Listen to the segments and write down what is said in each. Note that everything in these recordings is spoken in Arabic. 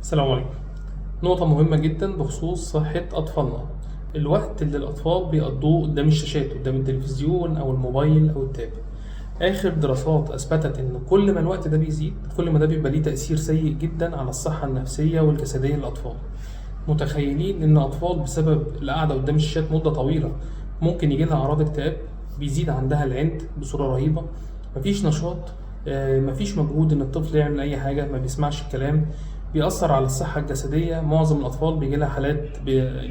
السلام عليكم. نقطة مهمة جدا بخصوص صحة أطفالنا. الوقت اللي الأطفال بيقضوه قدام الشاشات، قدام التلفزيون أو الموبايل أو التاب. آخر دراسات أثبتت إن كل ما الوقت ده بيزيد، كل ما ده بيبقى ليه تأثير سيء جدا على الصحة النفسية والجسدية للأطفال. متخيلين إن أطفال بسبب القعدة قدام الشاشات مدة طويلة ممكن يجيلها أعراض اكتئاب، بيزيد عندها العند بصورة رهيبة، مفيش نشاط، مفيش مجهود إن الطفل يعمل أي حاجة، ما بيسمعش الكلام، بيأثر على الصحة الجسدية. معظم الأطفال بيجيلها حالات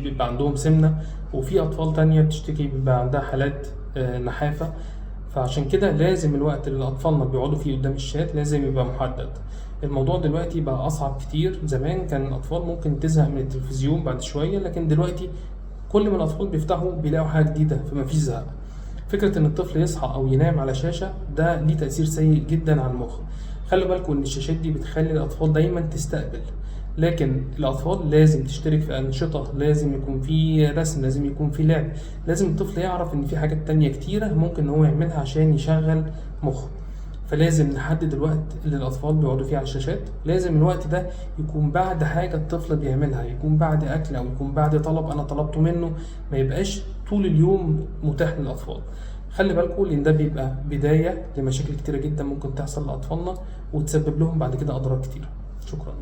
بيبقى عندهم سمنة، وفي أطفال تانية بتشتكي بيبقى عندها حالات نحافة. فعشان كده لازم الوقت اللي أطفالنا بيقعدوا فيه قدام الشاشات لازم يبقى محدد. الموضوع دلوقتي بقى أصعب كتير. زمان كان الأطفال ممكن تزهق من التلفزيون بعد شوية، لكن دلوقتي كل ما الأطفال بيفتحوا بيلاقوا حاجة جديدة، فمفيش زهق. فكرة إن الطفل يصحى أو ينام على شاشة ده ليه تأثير سيء جدا على المخ. خلي بالكم إن الشاشات دي بتخلي الأطفال دايما تستقبل، لكن الأطفال لازم تشترك في أنشطة، لازم يكون في رسم، لازم يكون في لعب، لازم الطفل يعرف إن في حاجات تانية كتيرة ممكن هو يعملها عشان يشغل مخه. فلازم نحدد الوقت اللي الأطفال بيقعدوا فيه على الشاشات. لازم الوقت ده يكون بعد حاجة الطفل بيعملها، يكون بعد أكل أو يكون بعد طلب أنا طلبته منه، ما يبقاش طول اليوم متاح للأطفال. خلي بالكم لأن ده بيبقى بداية لمشاكل كتيرة جدا ممكن تحصل لأطفالنا وتسبب لهم بعد كده أضرار كتيرة. شكرا.